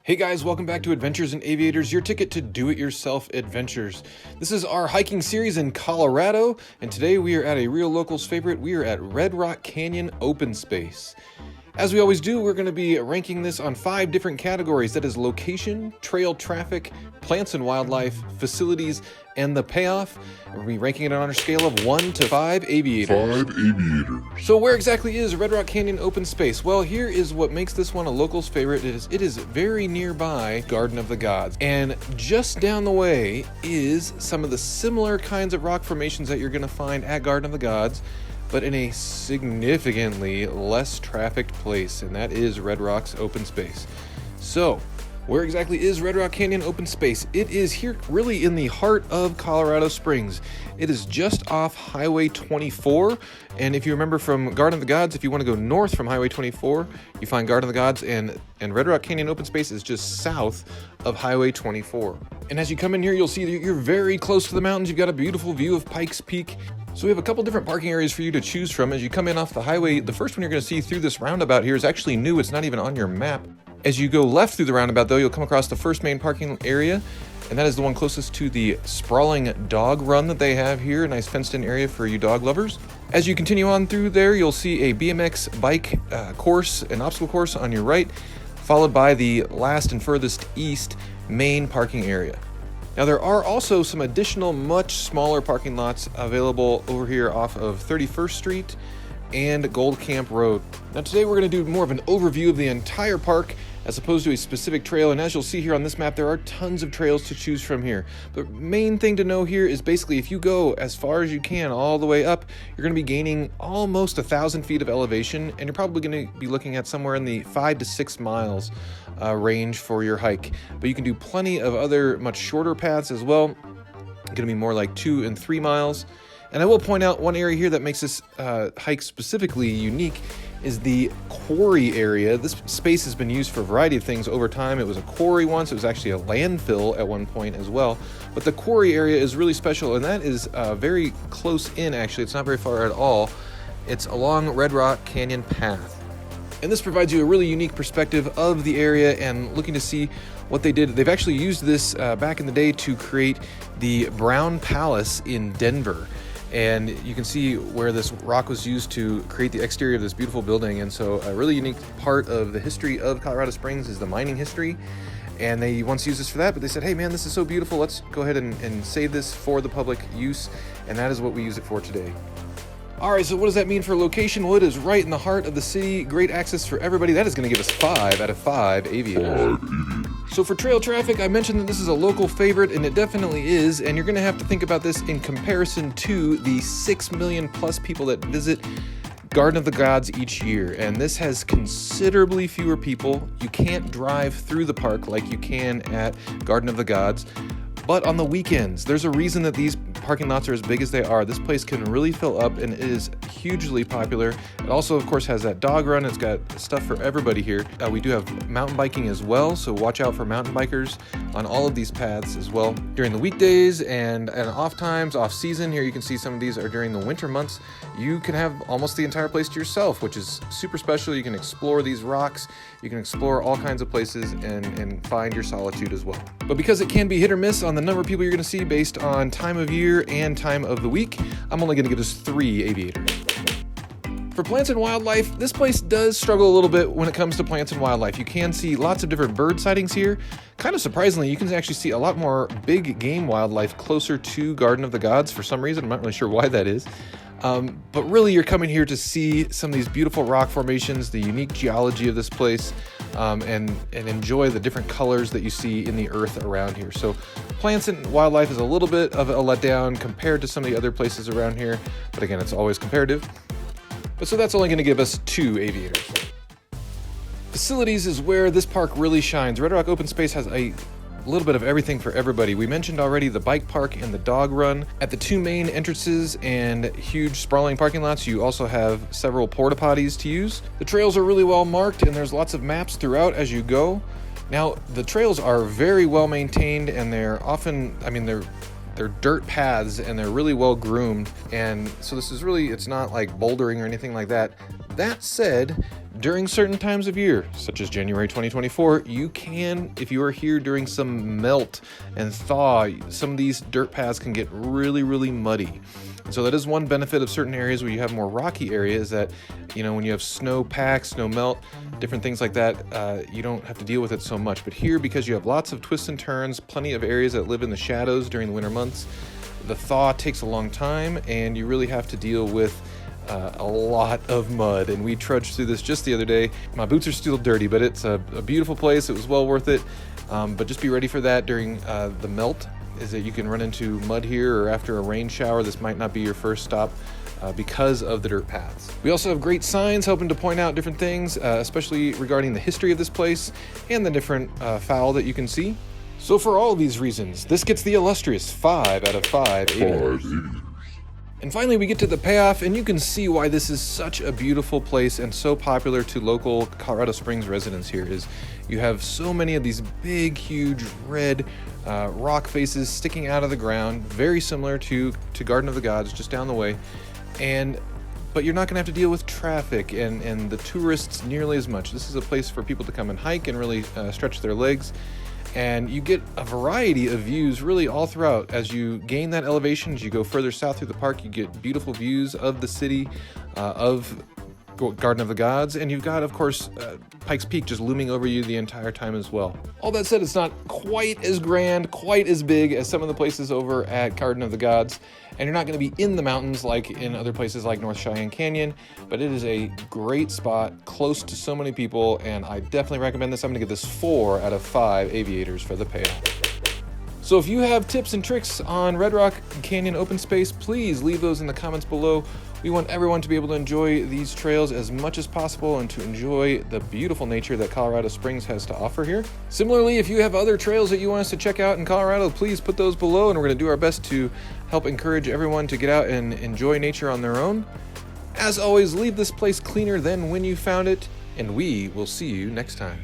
Hey guys, welcome back to Adventures in Aviators, your ticket to do-it-yourself adventures. This is our hiking series in Colorado, and today we are at a real locals favorite. We are at Red Rock Canyon Open Space. As we always do, we're going to be ranking this on 5 different categories. That is location, trail traffic, plants and wildlife, facilities, and the payoff. We'll be ranking it on our scale of 1 to 5 aviators. 5 aviators. So where exactly is Red Rock Canyon Open Space? Well, here is what makes this one a locals favorite. It is very nearby Garden of the Gods. And just down the way is some of the similar kinds of rock formations that you're going to find at Garden of the Gods, but in a significantly less trafficked place, and that is Red Rock's Open Space. So, where exactly is Red Rock Canyon Open Space? It is here really in the heart of Colorado Springs. It is just off Highway 24, and if you remember from Garden of the Gods, if you want to go north from Highway 24, you find Garden of the Gods, and Red Rock Canyon Open Space is just south of Highway 24. And as you come in here, you'll see that you're very close to the mountains. You've got a beautiful view of Pikes Peak. So we have a couple different parking areas for you to choose from. As you come in off the highway, the first one you're going to see through this roundabout here is actually new. It's not even on your map. As you go left through the roundabout, though, you'll come across the first main parking area, and that is the one closest to the sprawling dog run that they have here, a nice fenced-in area for you dog lovers. As you continue on through there, you'll see a BMX bike course, an obstacle course on your right, followed by the last and furthest east main parking area. Now there are also some additional much smaller parking lots available over here off of 31st Street and Gold Camp Road. Now today we're going to do more of an overview of the entire park as opposed to a specific trail, and as you'll see here on this map, there are tons of trails to choose from here. The main thing to know here is basically if you go as far as you can all the way up, you're going to be gaining almost 1,000 feet of elevation, and you're probably going to be looking at somewhere in the 5 to 6 miles range for your hike. But you can do plenty of other much shorter paths as well. Going to be more like 2 and 3 miles. And I will point out one area here that makes this hike specifically unique is the quarry area. This space has been used for a variety of things over time. It was a quarry once. It was actually a landfill at one point as well. But the quarry area is really special, and that is very close in, actually. It's not very far at all. It's along Red Rock Canyon Path. And this provides you a really unique perspective of the area and looking to see what they did. They've actually used this back in the day to create the Brown Palace in Denver. And you can see where this rock was used to create the exterior of this beautiful building. And so a really unique part of the history of Colorado Springs is the mining history. And they once used this for that, but they said, hey man, this is so beautiful, let's go ahead and save this for the public use. And that is what we use it for today. All right, so what does that mean for location? Well, it is right in the heart of the city, great access for everybody. That is going to give us 5 out of 5 aviators. So for trail traffic, I mentioned that this is a local favorite, and it definitely is, and you're going to have to think about this in comparison to the 6 million plus people that visit Garden of the Gods each year, and this has considerably fewer people. You can't drive through the park like you can at Garden of the Gods, but on the weekends, there's a reason that these parking lots are as big as they are. This place can really fill up, and it is hugely popular. It also, of course, has that dog run. It's got stuff for everybody here. We do have mountain biking as well, so watch out for mountain bikers on all of these paths as well. During the weekdays and off times, off season, here you can see some of these are during the winter months. You can have almost the entire place to yourself, which is super special. You can explore these rocks. You can explore all kinds of places and find your solitude as well. But because it can be hit or miss on the number of people you're going to see based on time of year and time of the week, I'm only going to give this 3 aviators. For plants and wildlife, this place does struggle a little bit when it comes to plants and wildlife. You can see lots of different bird sightings here. Kind of surprisingly, you can actually see a lot more big game wildlife closer to Garden of the Gods for some reason. I'm not really sure why that is. But really, you're coming here to see some of these beautiful rock formations, the unique geology of this place, and enjoy the different colors that you see in the earth around here. So plants and wildlife is a little bit of a letdown compared to some of the other places around here. But again, it's always comparative. But so that's only going to give us 2 aviators. Facilities is where this park really shines. Red Rock Open Space has a little bit of everything for everybody. We mentioned already the bike park and the dog run. At the 2 main entrances and huge sprawling parking lots, you also have several porta potties to use. The trails are really well marked, and there's lots of maps throughout as you go. Now, the trails are very well maintained, and they're often, they're dirt paths, and they're really well groomed. And so this is really, it's not like bouldering or anything like that. That said, during certain times of year, such as January 2024, you can, if you are here during some melt and thaw, some of these dirt paths can get really, really muddy. So that is one benefit of certain areas where you have more rocky areas that, when you have snow pack, snow melt, different things like that, you don't have to deal with it so much. But here, because you have lots of twists and turns, plenty of areas that live in the shadows during the winter months, the thaw takes a long time and you really have to deal with a lot of mud, and we trudged through this just the other day. My boots are still dirty, but it's a beautiful place. It was well worth it, but just be ready for that during the melt, is that you can run into mud here, or after a rain shower, this might not be your first stop because of the dirt paths. We also have great signs helping to point out different things, especially regarding the history of this place and the different fowl that you can see. So for all of these reasons, this gets the illustrious 5 out of 5 aviators. And finally, we get to the Payoff, and you can see why this is such a beautiful place and so popular to local Colorado Springs residents here. Is you have so many of these big, huge red rock faces sticking out of the ground, very similar to Garden of the Gods, just down the way. But you're not going to have to deal with traffic and the tourists nearly as much. This is a place for people to come and hike and really stretch their legs. And you get a variety of views really all throughout. As you gain that elevation, as you go further south through the park, you get beautiful views of the city, of Garden of the Gods, and you've got, of course, Pikes Peak just looming over you the entire time as well. All that said, it's not quite as grand, quite as big as some of the places over at Garden of the Gods, and you're not going to be in the mountains like in other places like North Cheyenne Canyon, but it is a great spot, close to so many people, and I definitely recommend this. I'm going to give this 4 out of 5 aviators for the Payoff. So if you have tips and tricks on Red Rock Canyon open space, please leave those in the comments below. We want everyone to be able to enjoy these trails as much as possible and to enjoy the beautiful nature that Colorado Springs has to offer here. Similarly, if you have other trails that you want us to check out in Colorado, please put those below, and we're going to do our best to help encourage everyone to get out and enjoy nature on their own. As always, leave this place cleaner than when you found it, and we will see you next time.